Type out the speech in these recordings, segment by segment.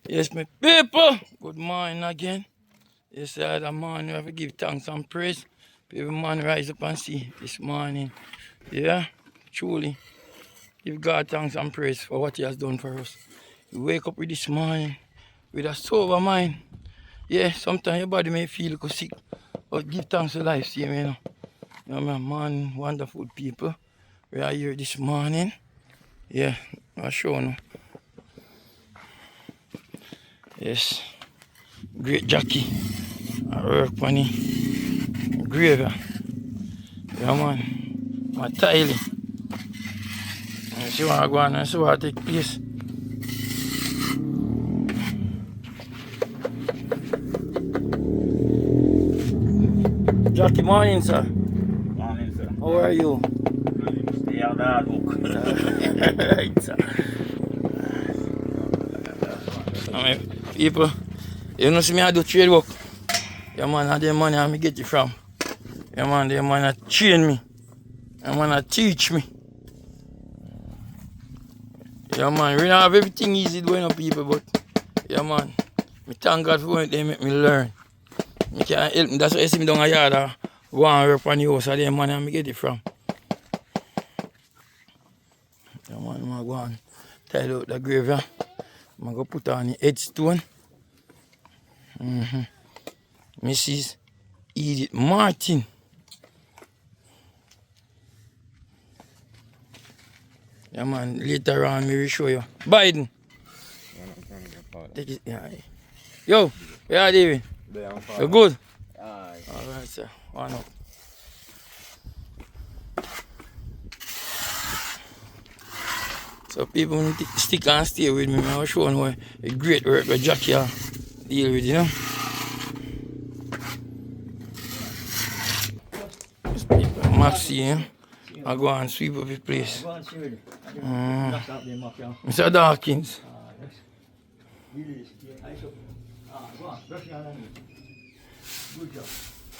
Yes, my people. Good morning again. Yes, the morning we have to give thanks and praise. People man rise up and see this morning. Yeah, truly. Give God thanks and praise for what He has done for us. You wake up with this morning with a sober mind. Yeah, sometimes your body may feel like sick, but give thanks to life, see me, you know. You know, man, wonderful people. We are here this morning. Yeah, I'll show you. Yes, great Jackie. I work on it. Gravy. Yeah, man. My tiling. You see what I go on and see what take place. Jackie, morning, sir. Morning, sir. How are you? Stay out the hard work. Right, sir. I mean, people, you know, see me I do trade work. Yeah, man, and the money I get it from. Yeah, man, the man train me. Yeah, man, teach me. Yeah, man, we don't have everything easy doing up people, but yeah, man, me thank God for when they make me learn. Me can't help me. That's why you see me down a yard go and work on the house of the money and me get it from. Yeah, man, I'm go and tile out the grave. I'm going to put on the headstone. Mrs. Edith Martin. Yeah, man, later on, me will show you. Biden. Take it. Yeah. Yo, where are you doing? You good? Aye. Alright, sir. One up. So people need to stick and stay with me. I was showing what a great work with Jackie deal with, you know. These people, Maxi, yeah. I go and sweep up the place. Mr. Dawkins.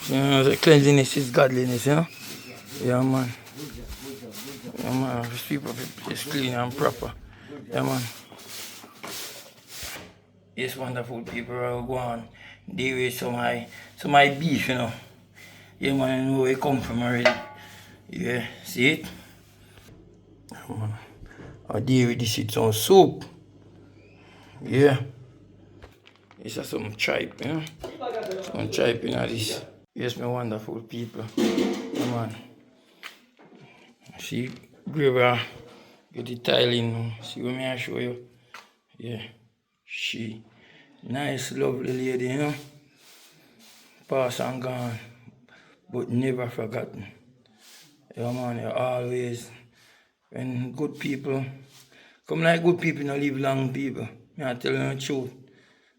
You know, the cleanliness is godliness, you know. Yeah, man. Yeah, man. Sweep up the place clean and proper. Yeah, man. Yes, wonderful people are going deal with some my beef, you know. Yeah, man, I know where it come from already. Yeah, see it? Yeah, man. I deal with this with some soup. Yeah. It's just some tripe, you know. Some tripe in this. Yes, my wonderful people. Yeah, man. See, Graver, get the tiling. See what me I show you? Yeah. She. Nice, lovely lady, you know. Pass and gone, but never forgotten. Yeah, man, you always, when good people, come like good people, not live long people. I tell you the truth.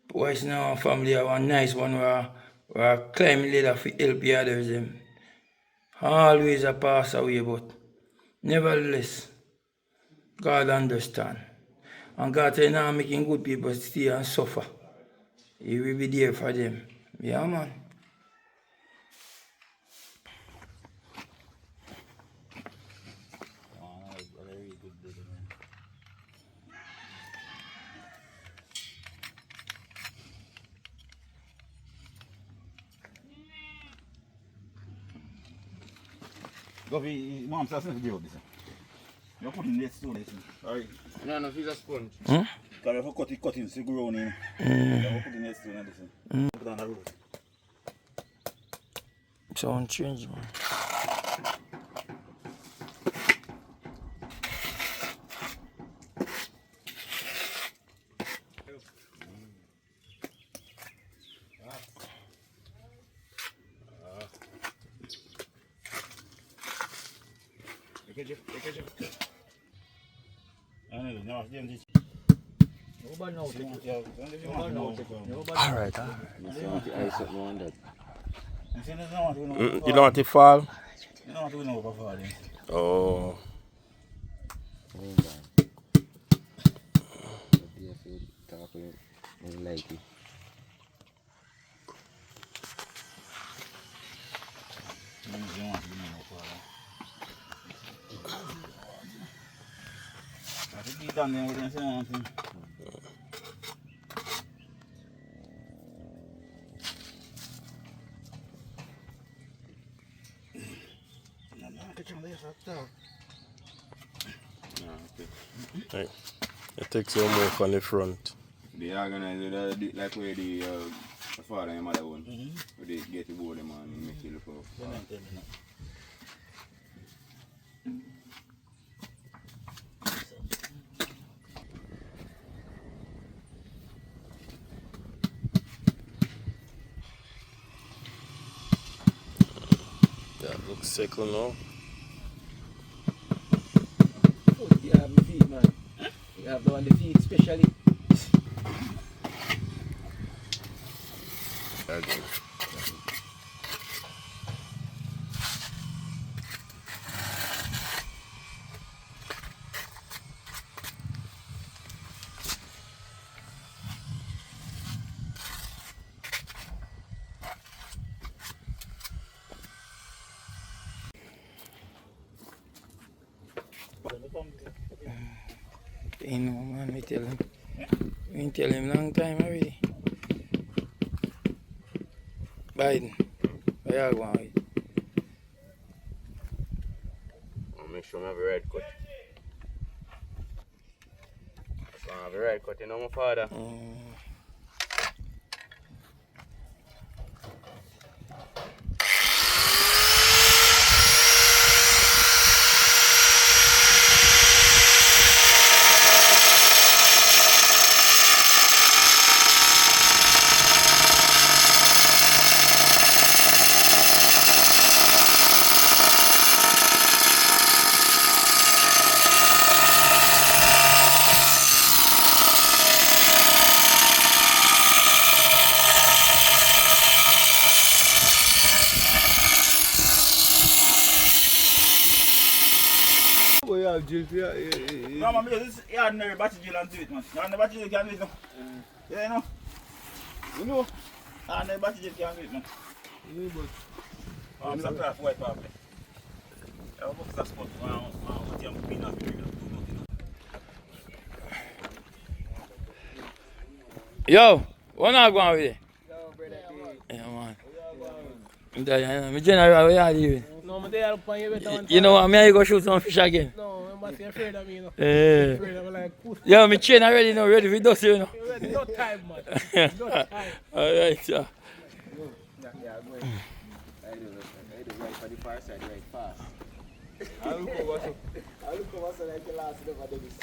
Boys in our family are one nice one where climbing ladder for help the others. Them. Always a pass away, but nevertheless, God understand. And God tell you now making good people stay and suffer. He will be there for them. Yeah, man. Go be mom says something to this. You put in this stone. Sorry. No, no, he's a sponge. Because if you cut it, so grow in. You put in this stone and this. Put on the road. Sound change, man. Alright, you don't want to fall? You don't want to know about falling. Oh. Like it. Right. It takes your move on the front. They organize it like where the father and mother one. Where they get the board them and make you look out. That looks sickle now. You have the feet, man. You have the one the feet, especially. Okay. You know, man, we tell him. We tell him long time already. Biden, where you going with? I'll make sure I have a red cut. So I have a red cut, you know, my father. No, man, this is ordinary battery drill and do it, man. No, battery drill can do it, no. Yeah, you know. You know. Ordinary battery drill can do it, man. I'm surprised white power play. I will box that spot. What you have been at me. Yo, what not going with it? Yeah, man. I'm general, where are you? No, I'm there up on you better one You know what, I go shoot some fish again. No, I'm not afraid of me, you know. Yeah. Afraid of like, push. Yo, my chain already now, ready for dust, you know. No time, man. No time. Alright, yeah. I'll look over so like the last never do this.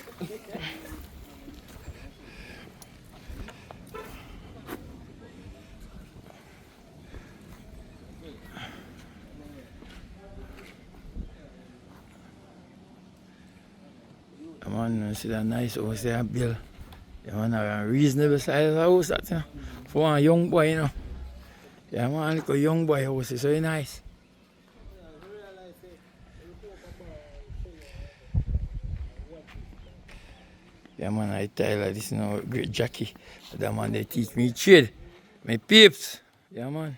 Man, see that nice house there, Bill. Yeah, man, a reasonable size house, that, you know. For one young boy, you know. Yeah, man, look a young boy house, it's very nice. Yeah, man, I tell you this, you know, great Jackie. That man, they teach me trade. My peeps. Yeah, man.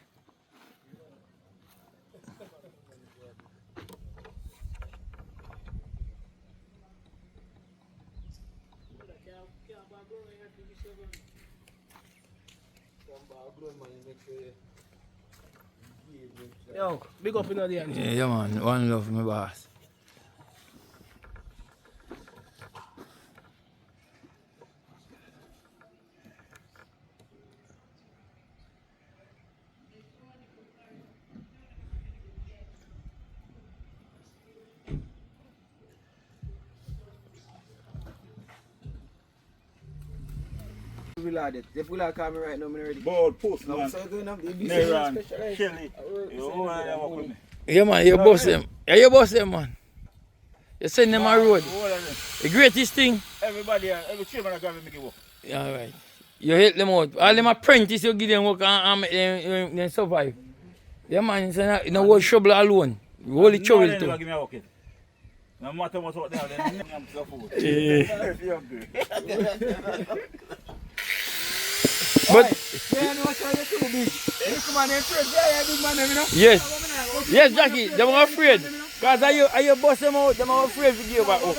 Yo, big up in the end. Yeah, man, one love, my boss. If we like me right now, I'm ready. Bold post, man. So going up the Neyron, Shelly. You work with me. Yeah, man, you boss them. Yeah, you boss them, man. You send them a road. The greatest thing. Everybody, every chairman I got to make it work. Yeah, right. You help them out. All them apprentices, you give them work and make them survive. Yeah, man, it's not, you know, hold trouble alone. You hold the trouble too. Give me a work. No matter what's out there, then I'm so full. But yes, yes, Jackie, they were afraid. Because are you boss them out, they were afraid to give back up.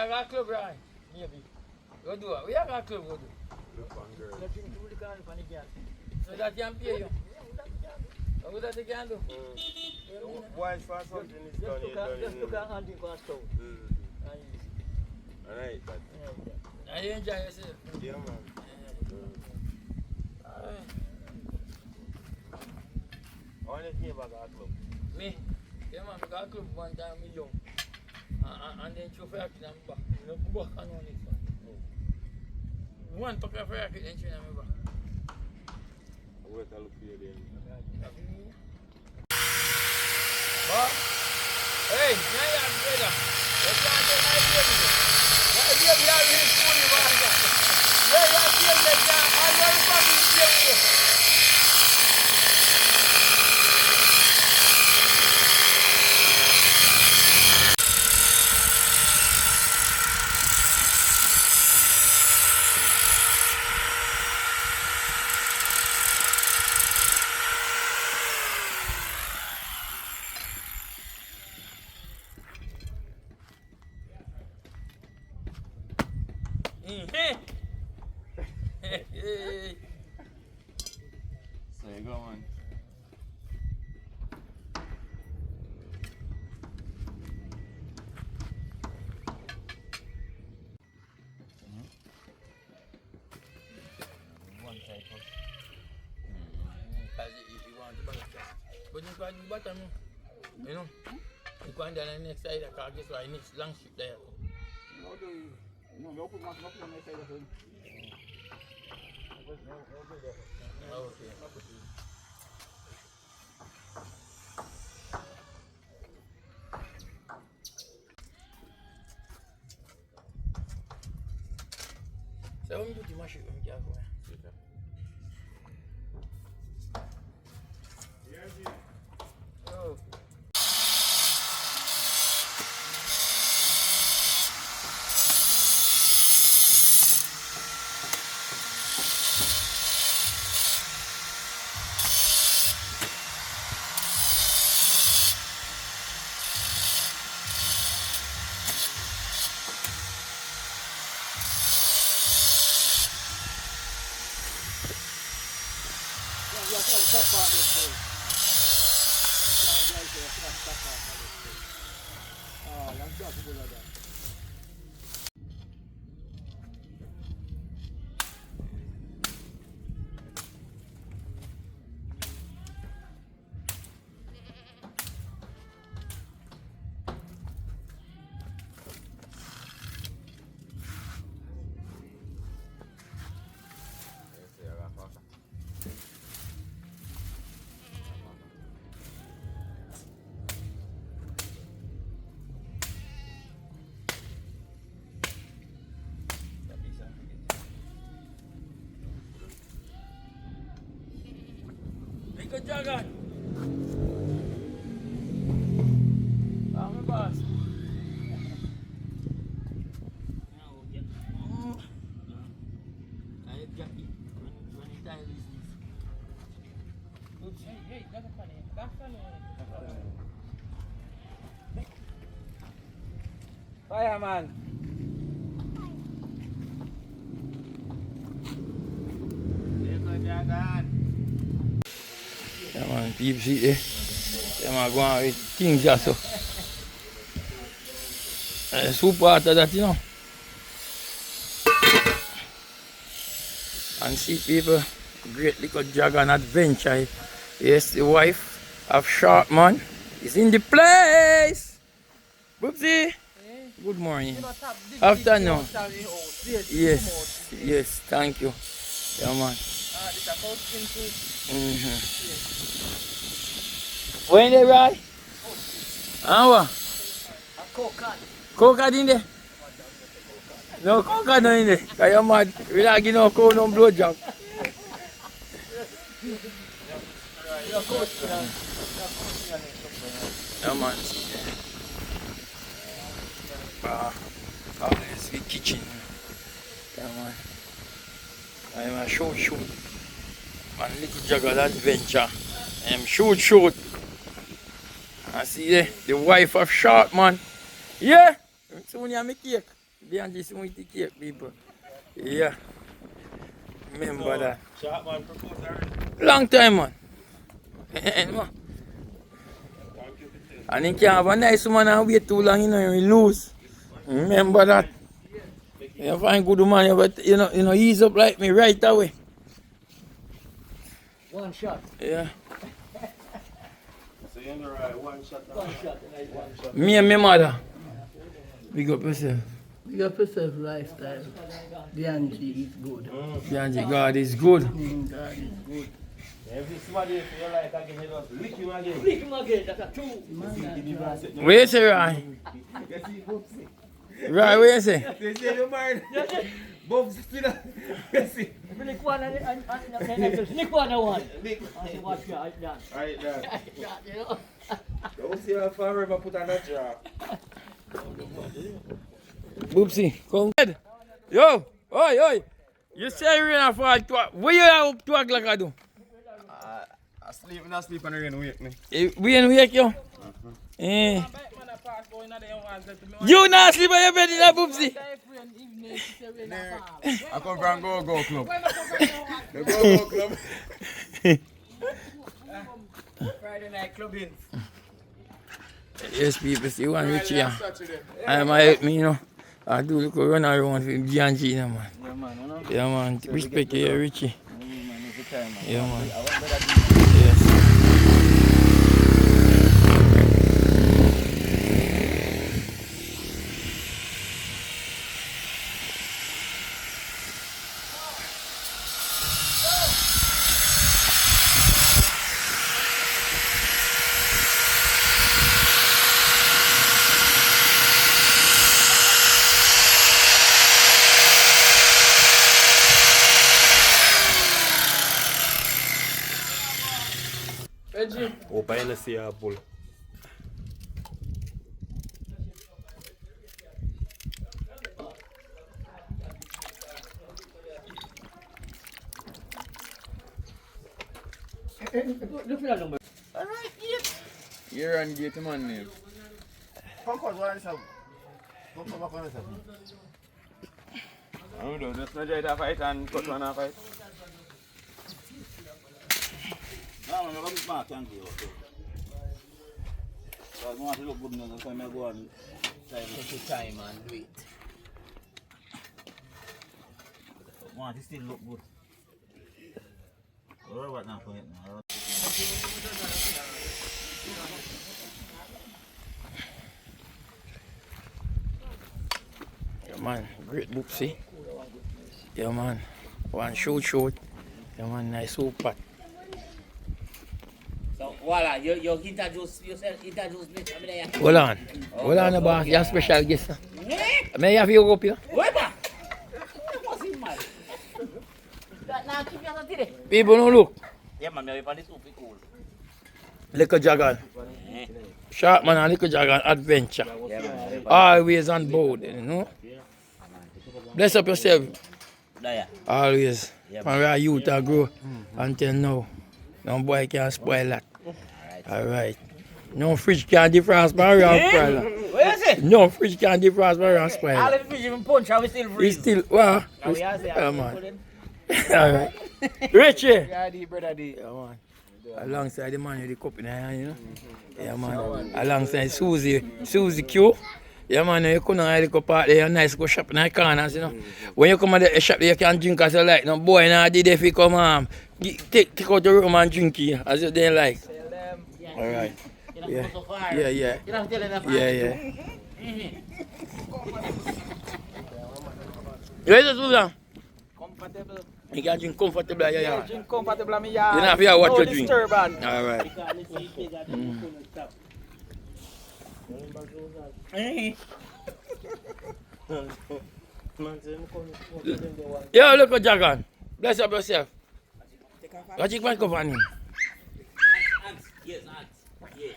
have a club, right? Maybe. Go do it. We have a club, go do. So that can pay you. What that you can do? Why for something is done, Just look at hunting for a stone. Alright, but And you enjoy yourself. yeah, man. Alright. I want to hear about that club. Me? Yeah, man, I got a club one time when young. And then show for your kid and back. You know, go back and on it. One pack of fire kid and show me back. Wait, I'll look for you then. But, hey, now you have brother. You can't take my baby. My baby have his school, you want that. Yeah, you have baby, you can't. All your family is here. So you go on. One type of. Because you want to buy it. But you can't do bottom, you know. You can't do on the next side, because guess why next long ship there. No, you put my on the side of him. Okay. So when you put the machine, when you go. Oh. Good job, guys. I'm the boss. I have Jackie when he died this. Good. Hey, that's funny. That's funny. Fireman. Yeah, man, people see there. Yeah, man, go on with things just so. Super after that, you know. And see people, great little dragon adventure. Yes, the wife of Sharpman is in the place. Boopsie. Good morning. Afternoon. Yes, yes, thank you. Yeah, man. When they right? What? Coca in there? No coca no in there. Cause you're mad. We don't give no coke, no blow job. Yeah, man. Always the kitchen. Yeah, man. I'm a shoot. Man, little juggle adventure. Shoot. I see the wife of Sharpman. Yeah, soon you have my cake. Bianchi sweet cake, people. Yeah. Remember that. Sharp man proposed already. Long time, man. And he can't have a nice woman and wait too long, you know, he lose. Remember that. You find good woman, but you know, ease up like me right away. One shot. Yeah. So you're right, one shot. One shot. One shot. Me and my mother. Big up yourself. Big up yourself lifestyle. Bianchi is good. Bianchi, God is good. God is good. Every somebody if you like again, you just lick him again. Lick him again. That's a two. What you say, Rai? Rai, what you say? They say you're married. Bob's still. Lick one and lick one and one. Watch your eyes down. Alright, dad. You know? Don't see how far ever put on that jar. Boopsie, come. Yo, oi. You say you're in a fall to what you have to act like I do? I sleep and rain wake me. We ain't wake you? Eh. You not sleep on your bed in a Boopsie? I come from Go Club. The Go Club. Friday night clubbing. Yes, people, see one rich here. I might help me, you know. I do look run around for Bianchi, you know, man. Yeah, man. You know? Yeah, man. Respect you, Richie. Time, man. Yeah, man. I want better Yes. Hope I didn't see a bull. You're on gate man name. Come on, what is up? Come back on this. I don't know, just not try to fight and cut one and fight. No, I'm going to back and go. So I want to look good now, so I go and try to take your time and do it. I want to still look good. What now for it now? Yeah, man. Great Boopsie. Yeah, man. One shoot. Yeah, man. Nice soup pot. So, voila, you introduce yourself, introduce me. Hold on, boss. You're a special guest. May I have you up here? What's in my? Now, keep your today. People don't look. Yeah, man, I'm going to do cool. Little Dragon. Sharp man and Little Dragon adventure. Yeah, man. Always on board, you know. Bless up yourself. There. Always. Yeah, From where youth are grow until now. No boy can spoil that. Alright. No fridge can defrost my around spoil that. What is it? No fridge can defrost my around spoil All that. the fish even punch, I will still We freeze. still, well, Now we are saying, yeah, man. Alright. Richie. Yeah, D, brother D. Yeah, man. Alongside the man with the cup in the hand, you know. Yeah, man. Alongside Susie Q. Yeah, man, you couldn't really go part there, nice go shop in the corners, you know. When you come at the shop there, you can drink as you like. No boy, now did if you come take out the room and drink here, as you didn't like. Alright. Yeah. Yeah. You don't tell them. Yeah. You ready to do that? Comfortable. You can drink comfortable, yeah. Drink comfortable, me You don't have to hear what you drink. disturbance. Alright. Yo, look at Dragon. Bless up yourself. What you can cover him? Yes, yeah.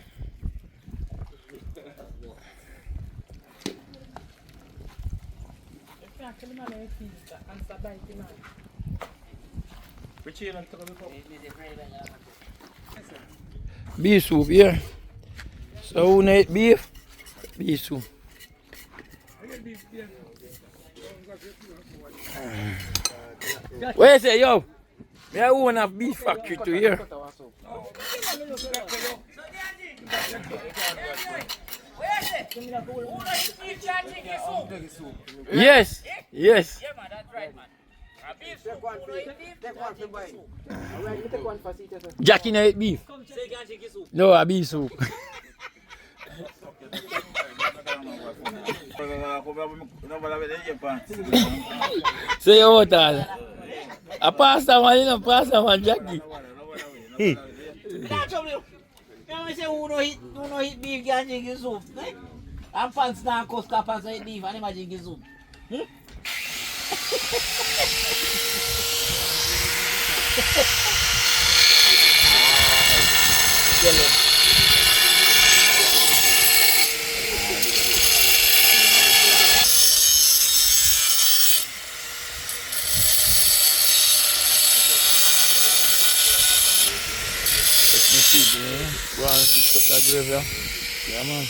Beef soup, yeah. So who need beef? Beef soup. What you say, yo? Me I own a beef factory to here. Yes, yes. Yeah, man, that's right, man. Jackie no eat beef. No, a beef soup. Say what all? A pasta man, you know, pasta man, Jackie. That's trouble. You say who no eat beef can drink his soup. And pants now cost pants eat beef and imagine his soup. Go on, fix up that gravy. Yeah, man.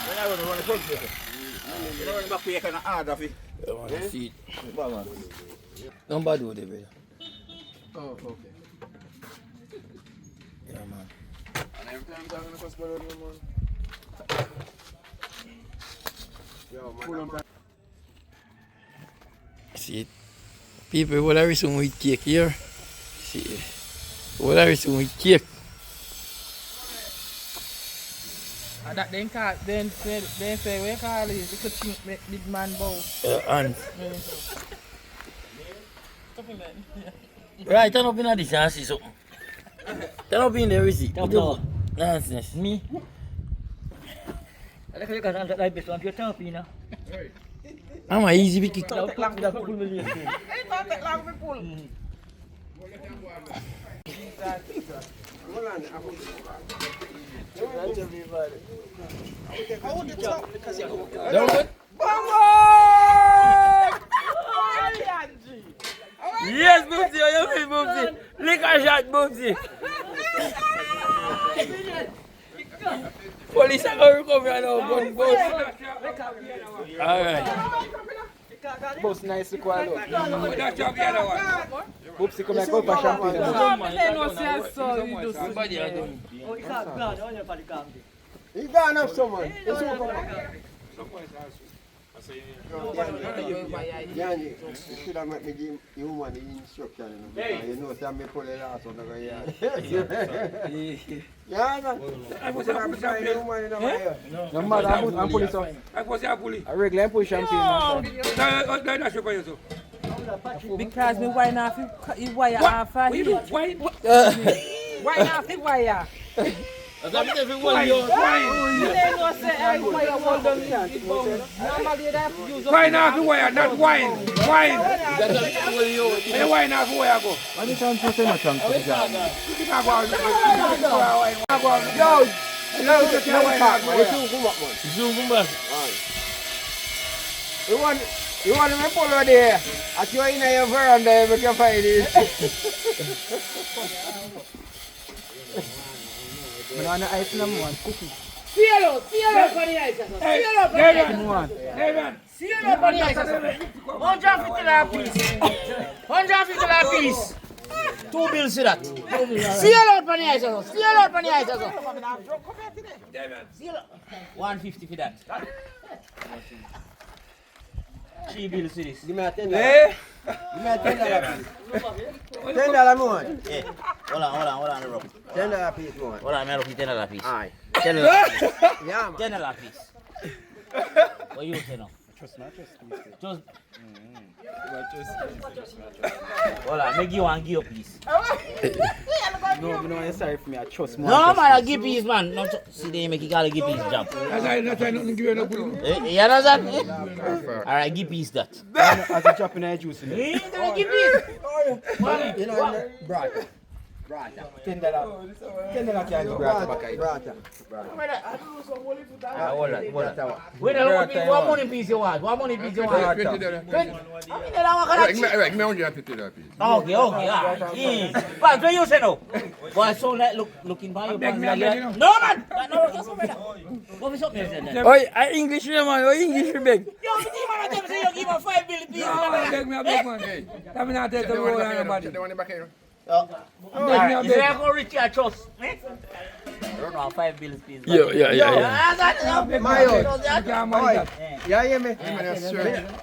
When I run the front here. You know, back here kind of hard of it. I want to see it. Bad man. Don't bad with it, brother. Oh, okay. Yeah, man. And every time I'm going to cost better than man. Yo, man. See it? People, what are we doing with cake here? See it? What are we doing with cake? That then call, then say we call it. You could think make big man bow. And right, turn up in this and see something. Turn up in there, we see. No. Nonsense. Me? I think you can like this one. You're tough, you know. I'm a easy bit kick. Now, clock that pull me later. Don't go. Yes, Boopsy, you mean Boopsy. Lick a shot, Boopsy. Police are going to come here now, boss. Alright. Boss nice to call out. Boopsy come and go for champagne. Somebody are doing. Oh, it's not gone. Oh, you're for the camp. He's gone up someone. It's over. Yeah, you should have met me give you one the instruction. You know, some me pull the last one. Yeah, man. I was going to try you one in the fire. No matter, I'm pulling some. I was a bully. I regular push champagne. That's your point. Because me wine off you wire off Why? here. Wine off the wire. That's everyone yours. Wine off the wire, not wine. Wine. That's everyone yours. And wine off the wire go. Why you trying to say no chance? You can go out. Zoom back. You want to pull over there? At you in your veranda, you can find it. I want to ice number one cookie. Seal up for the ice. Seal up for the ice. Seal up for the ice. $150 piece. $150 piece. 2 bills to that. Seal out for the ice. Seal out for the ice. Seal up. 150 for that. 3 bills to this. Give me a $10. Give me a $10 piece. $10 more. Yeah. Hold on, Rob. $10 piece more. Hold on, I'm going to $10 piece. Aye. $10 piece. Yeah, man. $10 piece. What you say now? Just. Hold on, make you one give up, please. No, I'm sorry for me. I trust more. No, man, I'll give peace, man. No, see, they make you call a give peace job. That's why nothing give you no bully. You understand? Alright, give peace that. As a drop in a juice in it. Give peace. You know, right. $10 can't do brata back here. Brata. Hold on. Wait, what money piece you want? What money piece you want? $20. Right, me $150 piece. Okay, alright. But what you say now? Boy, so like looking by your pants like that. No man! What is up there then? Oi, I English man, oi English beg. Yo, the team man them say you give a $5 bill piece. Beg me a big man. Let me not take the roll on nobody. The one back here. Alright, is there go rich your trust? I don't know, $5 bills piece. Yeah. Mayo. You can't manage that. Yeah, hear me?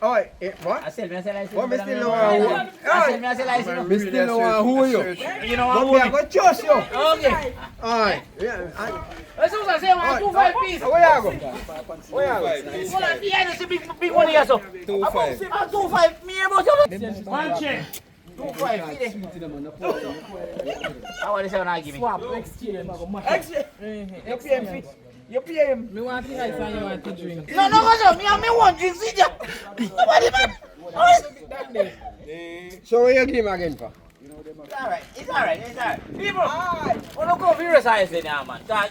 Oi, what? I said, me say like What me still know who? me say like Me still know who you? you know But me what? I go trust you. Okay. Oi. Yeah. Let's say one 2-5 piece. Where you go? Where you go? Hold on, behind us, big money here, so. 2-5. 2-5. Me about you. One check. 2-5. I want to say when I give me. Swap, exchange. You pay him fit. You pay him. Me want to ice and you want to drink. No, me want drink, see ya. Nobody, man. So where you give him again for? It's alright. People, don't go furious I say now, man. Stop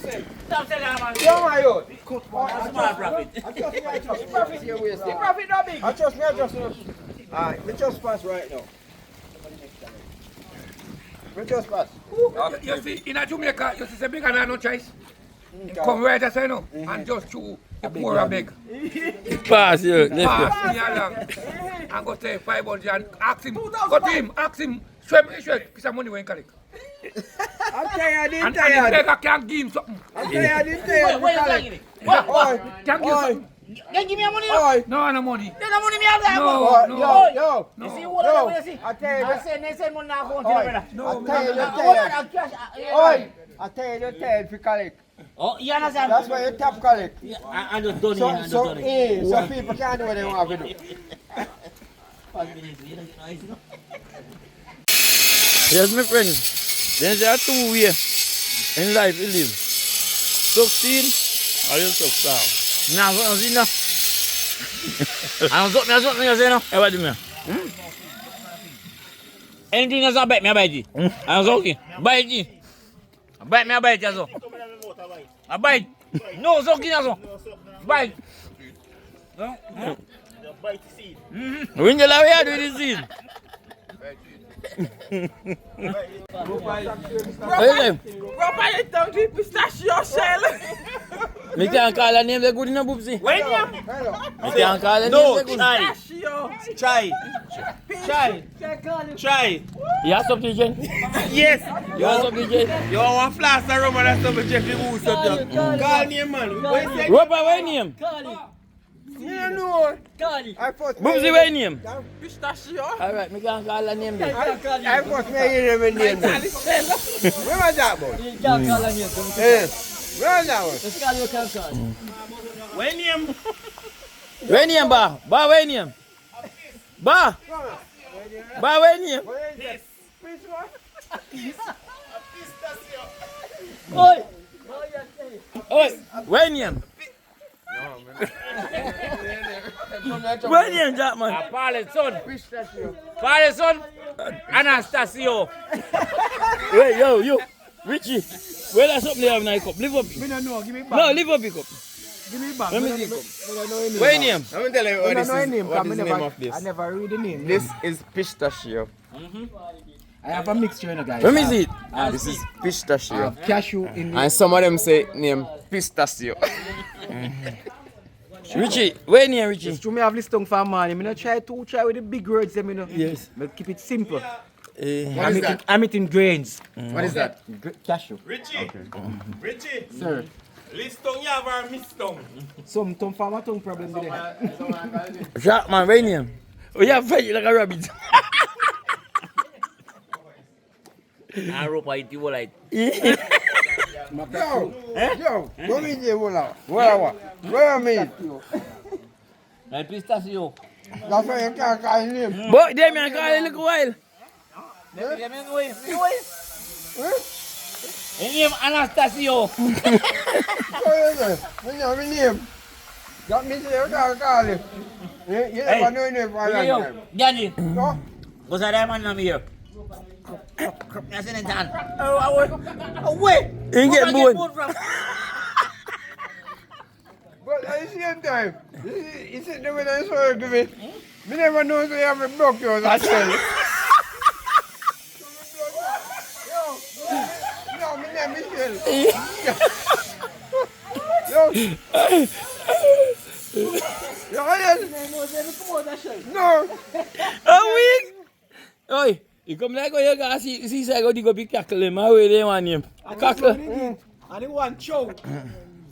saying that, man. Yo, Mayo. Small profit. I trust profit you wasting. Profit not big. I trust me. Alright, me just pass right now. Me just pass. You see, in Jamaica, you see, say big and no choice. Come right as I know, and just chew the poor and beg. Pass you. Pass me along. And go take 500 and ask him, go to him, ask him, show me, piece of money when you collect. I'm tired, And the beggar can give him something. I'm tired. Where you taking it? What? Can give him something. Can give me your money? Oi. No money. There's no money me have there. No. Yo. You see what I see? I tell you. I send money now for Oi. brother. I tell you. Oi. I tell you, if you collect. Oh, you understand? That's why you tap collect. I just done it. So people can't do what they want to do. Yes, my friend. There are two ways in life you live. Succeed or you succeed. Nah, what is it now? I'm something you say now. Hey, what do you mean? Anything else I bet me I buy it. I'm okay. Buy it. Bet me I buy it as well. I buy it. No, it's okay as well. Buy it. When you love you do this seed. Me can't call her name, they good enough, Boopsy. When you? Me can't call her name, they good. Try. You have something, Jen? Yes. You have something, Jen? You want flash and rum and that stuff with Jeffrey Woods up there. Call name, man. What you say? Rubber, what name? You know. I first Boopsy, what name? Pistachio. Alright, me can't call her name then. I first hear him in the name. Where was that boy? You can't call her name. Where was that one? Let's call you can't call. When name? What name, Ba? Ba, what name? Ba? Ba, what name? Oi! Oi, what name? What name, Jackman? Paul's son. Anastasio. Wait, yo, Richie. Where that something you have in your cup? Live up. Me don't know. Give me back. No, live up your cup. Give me back. Let me see Me cup. don't know his name. What name? Let me tell you what I this don't know his name. is. What is the name of I this? never read the name. This is pistachio. I have a mixture, you know, guys. Let me see it. This is I pistachio. have cashew in And some of them say name pistachio. Richie, where name, Richie? True, me have this tongue for money. Me not try with the big words, you know. Yes. Me keep it simple. What is that? I'm eating grains. What is that? Cashew. Richie, Richie, Sir. list tongue you have or miss tongue? Some tongue farmer tongue problem with them. Jackman, where name? Oh, you have fight like a rabbit. I rope I eat you like. Yo, what me say, where am I? Like pistachio. That's why you can't call his name. But they may call a little while. His name Anastasio. What is it? Me know my name. That means you can't call him. You never know his name for a long time. Johnny, No? what's that man name here? That's in the town. Away. He get bone. But at the same time, you sit there with a sword to me. Me never know if you have a broke yours as well. No, me name Michelle. Yo. No. A week. Oi, you come like you guys see say go dig up the cackle him. How they want him? Cackle. And the one choke.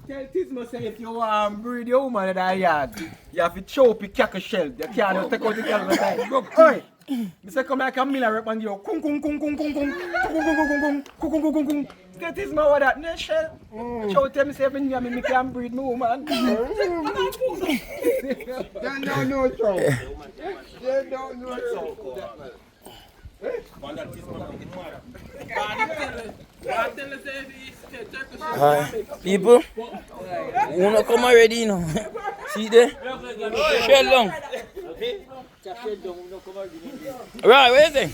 Tell Tisma say if you want to breed your woman in that yard, you have to choke the cackle shell. You can't just take out the cackle time. Oi! I say come like a miller rep and you kung kung kung kung kung kung kung kung kung kung kung kung kung kung. Tell Tisma what that no shell. Choke tell me say when you me can breed my woman. They don't know so. They don't know so. Hi, people. Wanna come already, you know? See there? Shell long. Right, where is it?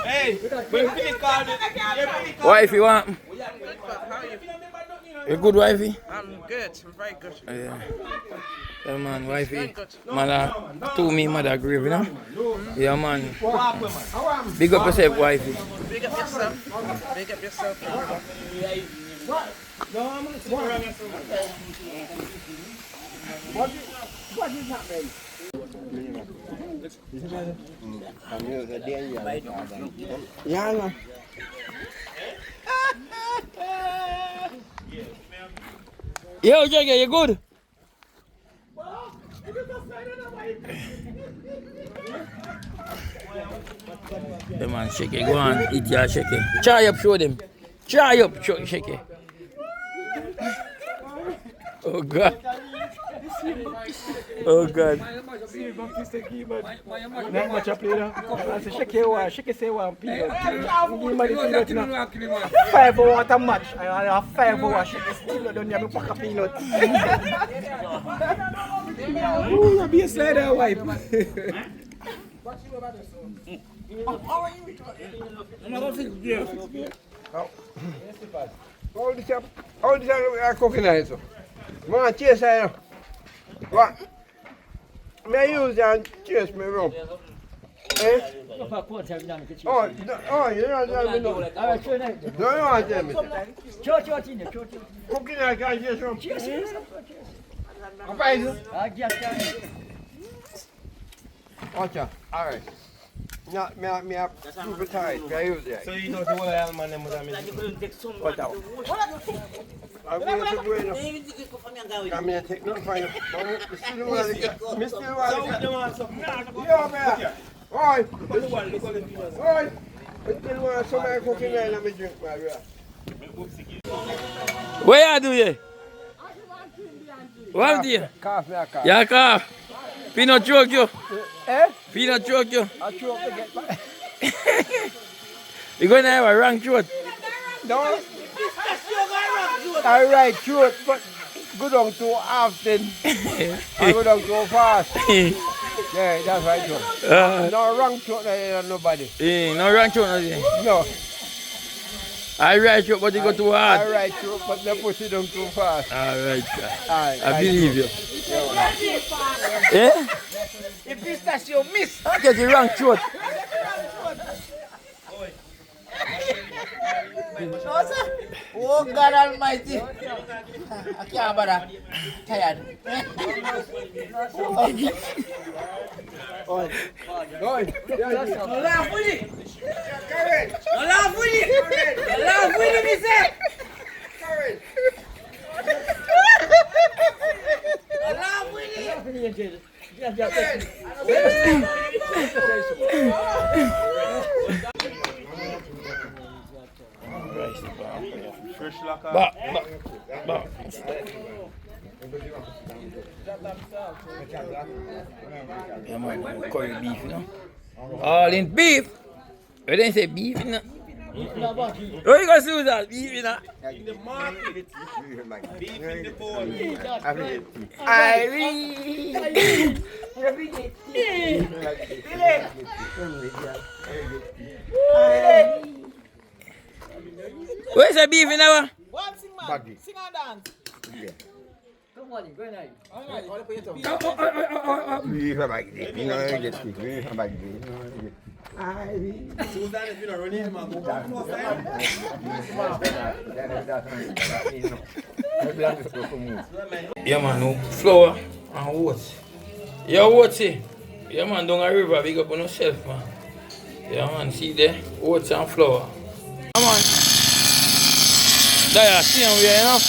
Hey, when Philip called it, Wifey, what? You good, wifey? I'm good. I'm very good. Yeah. Yeah, man, wifey. Mother, to me, mother grave, you know? Yeah, man. Big up yourself, wifey. Big up yourself. Big up yourself. What is happening? Yeah, no. Yo, Jagger, you good? Yeah, man, shake it. Go on, eat your shake it. Try up, show them. Try up, shake it. Oh, God. Oh, God. Not much I play now. I say shake it say one peanut. Give me the peanut now. 5 hours a match. I have 5 hours shake it still don't have a pack of peanut. Ooh, you be a slider wipe. All this are cooking now, so. Man, chase I what? May I use that and chase me rum? Eh? Oh, you don't tell me no. No, tell me. Cooking I can't chase rum. Watch out. All right. Not me up super tight. Can I use that? so you know the whole man them was a Watch out. I'm going to go in. Come here, take nothing for you. Still want to get. Still want to get. Yeah, man. Oi. Oi. Still want somebody cooking there. Let me drink my beer. What you do here? What do you? Cough, me a cough. Yeah, cough. Peanut choke you. Eh? Peanut choke you. I choke to get back. You're going to have a wrong throat. No. I write throat, but go down too often. I go down too fast. Yeah, that's right. No wrong throat, nobody. No wrong throat. No. I write you, but you go too hard. I write throat, but they push it down too fast. All right. I believe you. Eh? The pistachio miss. I get the wrong throat. Oh God Almighty. I can't bother. Tired. No laugh with it. No laugh with it. No laugh with it, me say. No laugh with it. fresh like Bah. Yeah, man, curry beef, you know. All in beef. You didn't say beef, you know. What you gonna do with that? Beef, you know. in the market. Beef in the bowl. Irene. Where's the beef in our? One sing man. Sing and dance. Come on, very nice. Susan, if you don't run in, man, go back. Yeah man, no flour and oats. Yeah, oats eh? Yeah man, down a river, big up on yourself man. Yeah man, see there? Oats and flour. Come on. There, see him here, you know?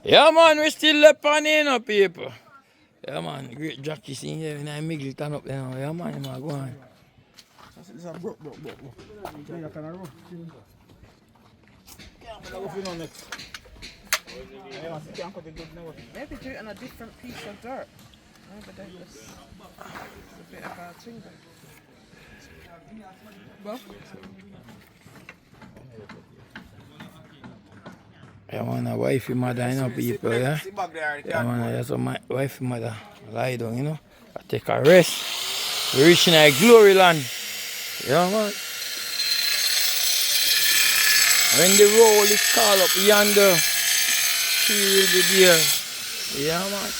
Yeah man, we still up on here, you know, people. Yeah man, great jockey scene here in the middle, turn up there now. Yeah man, go on. This is broke. Yeah, you can roll. I'm going to go next. Maybe do it on a different piece of dirt. Maybe they just a bit of a thing. Well, Yeah man, a wifey mother, you know, people, yeah? Yeah man, that's a wifey mother lie down, you know? I take a rest. We're reaching a glory land. Yeah man. When the roll is called up yonder, she will be there. Yeah man.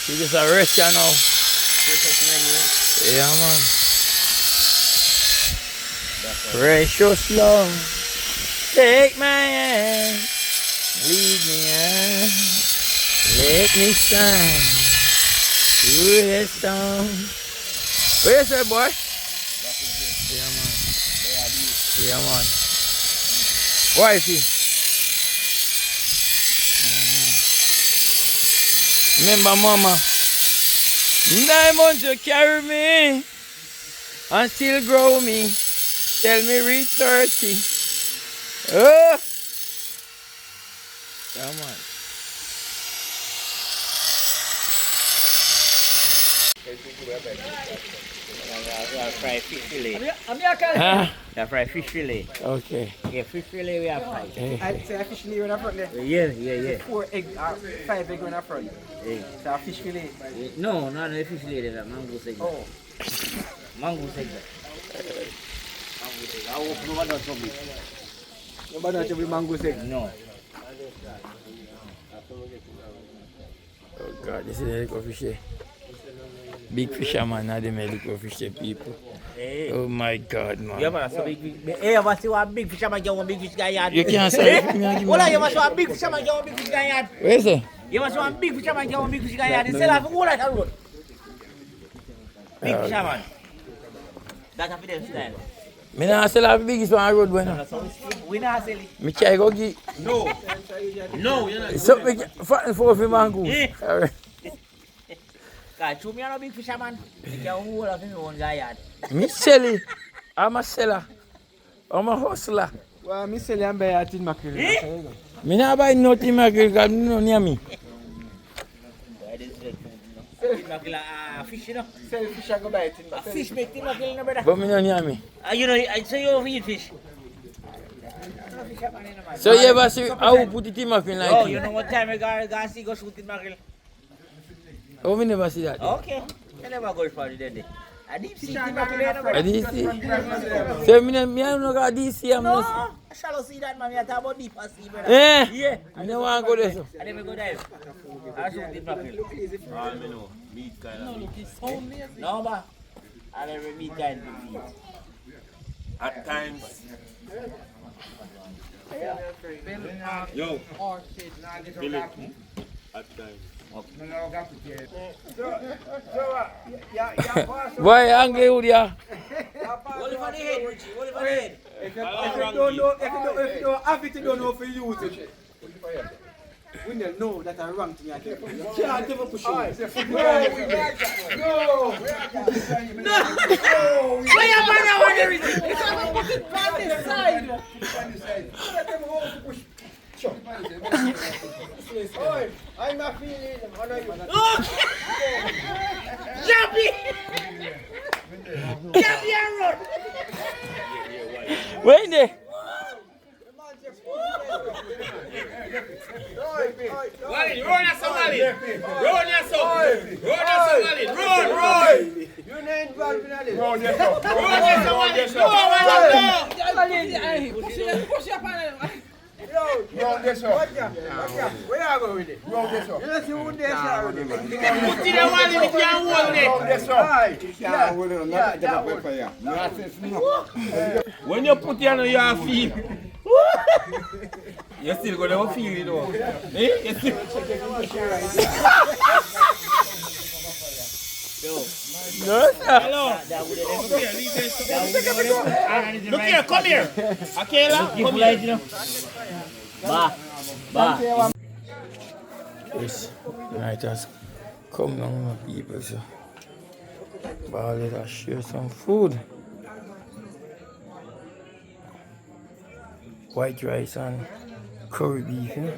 She just a rest here now. Yeah man. Precious love, take my hand, lead me on, let me stand through the storm. What you say, boy? Yeah man. Yeah man. Wifey. Remember mama, 9 months you carry me and still grow me. Tell me reach 30. Oh! Come on. Fried fish fillet. Huh? Yeah, fried fish fillet. Okay. Yeah, fish fillet we have fried. I say a fish fillet in the front there. Yeah. 4 eggs, 5 eggs in the front. So a fish fillet. No, not a fish fillet, that's a mango segment. Oh. Mango segment. I hope no one does it. Nobody knows what mango segment. No. Oh God, this is a little fish here. Big fisherman, not them little fish here, people. Hey. Oh my God, man. Yeah, man, so big. Hey, you must see one big fisherman get one big fish guy yard. You can't say it. Hold on, you must see one big fisherman get one big fish guy yard. Where is it? You must see one big fisherman get one big fish guy yard. They sell off all that road. Big fisherman. That's a fidel style. Me not sell the biggest one on the road, boy. No. We not sell it. Me try go get. No, you're not. So me fatten for mango. Alright. God, show me a big fisherman. You can hold of him one guy yard. Me sell it. I'm a seller. I'm a hustler. Well, me sell and buy a tin mackerel. Me not buy nothing mackerel because me no near me. Fish, you know. Sell fish and go buy a tin A mackerel. fish make tin mackerel, no brother. But me no near me. You know, so you over eat fish. So you ever see how put the tin mackerel like Oh, it? you know what time I go see go shoot tin mackerel? Oh, me never see that. Okay. You never go for it then. A deep sea tin mackerel, no I brother. didn't see. So me no got this here. No, I shall see that man. We are talking about deep sea, brother. Eh? Yeah. I don't want to go there. So. I never go dive. I shoot tin mackerel. I know. Meat kind of meat. No, but I never meet kind of meat. At times. Yo. Billy. At times. Boy, angry with ya. Hold it for the head, Richie. Hold it for the head. If you don't have it, you don't know if you use it. When you know that I'm wrong to me, I can't even push you. No! Where your brother want the Richie? It's on this side. I'm not feeling them. Jumpy! Jumpy and run! Wait there. Walid, run us some Walid. Run us some. Run us some Walid. Run. You not involved in this. Run us some Walid. No, Walid, no. Push up on it. Round this up. Watch out. Where you go with it? Round this up. You don't see who this are with it. Put in the Walid, if you can't hold it. Round this up. When you put it on your feet, you still gonna feel it though. Eh? You still... No, sir. Hello. Look here, come here. Akela, come here. Ba. Yes, night has come down, my people. So, but let us share some food. White rice and curry beef, you know?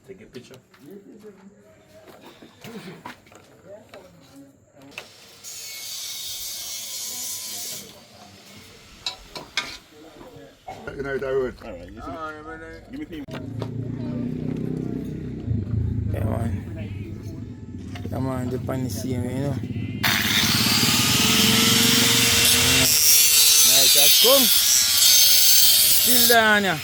Take a picture. You know that word. Alright, give me thing. Yeah, man. Yeah, man, the pan is same, you know? Night has come. Still down here.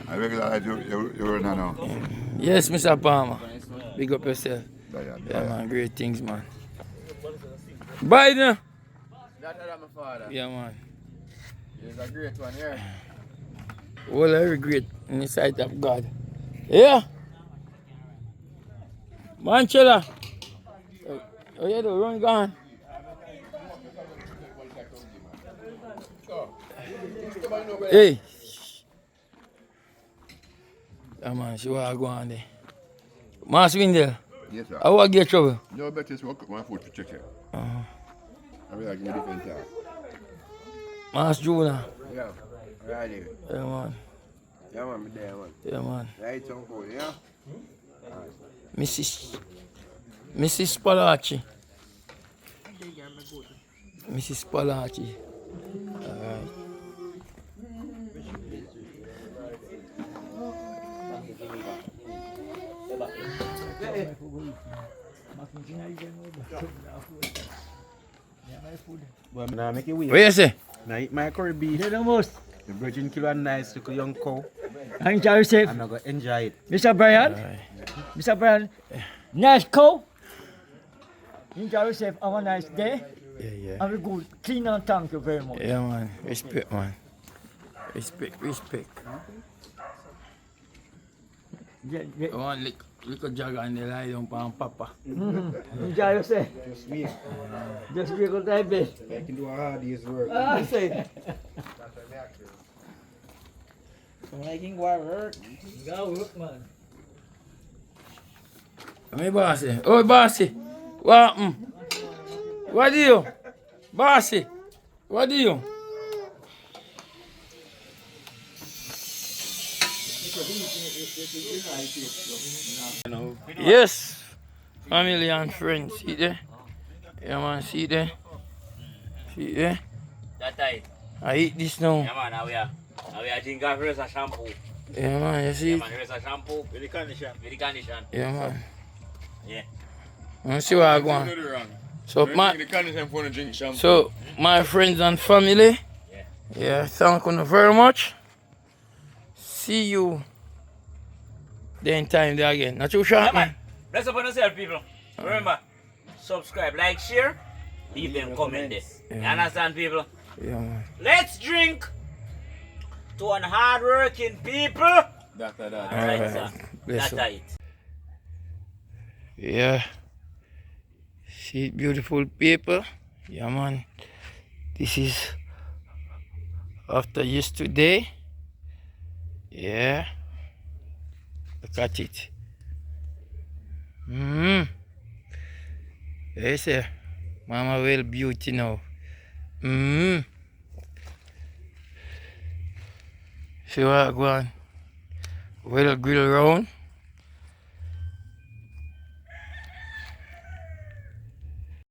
I realize you're now. Yes, Mr. Palmer. Big up yourself. Yeah, Yeah, man, great things, man. Biden. That's my father. Yeah, man. He's a great one here. Well, I regret in the sight of God. Yeah. Manchella. Oh, yeah, the run gone. Hey. Yeah, man, she want to go on there. Mass Windel. Yes, sir. I want to get trouble. No, but just walk up my foot to check it. I will give you different time. Mass Juna. Yeah. Right here. Yeah, man. Yeah, man, me there, man. Yeah, man. Right on cold, yeah? Mrs. Palachi. Mrs. Palachi. Alright. Well, now make it weird. What you say? Now eat my curry beef. You the most. The virgin kill a nice little young cow. Enjoy yourself. I'm gonna enjoy it. Mr. Brian. Mr. Brian. Nice cow. Enjoy yourself. Have a nice day. Yeah. Have a good clean and thank you very much. Yeah, man. Respect, man. Respect. Yeah. I want little jog and they lie down on Papa. Enjoy yourself. Just me. Just be a good time, babe. I can do a hard day's work. I say. Making work. Go work, man. Me bossy. Oh, bossy. What? What do you? Bossy. What do you? Yes. Family and friends. See there? Yeah, man. See there? See there? That time. I eat this now. Yeah, man, now we are drinking a shampoo. Yeah, man. You see? Yeah, man, here's a shampoo. With the condition. Yeah, man. Yeah. Let's see what I want. So my friends and family, yeah, thank you very much. See you then time there again. Not too short, man. Bless upon yourself, people. Remember, subscribe, like, share, leave them comment there. You understand, people? Yeah, man. Let's drink to an hard-working people. That's Alright, sir. Bless That's you. it. Yeah. See, beautiful people. Yeah, man. This is after yesterday. Yeah. Look at it. You see, Mama well beauty now. See what go on? Well grill round.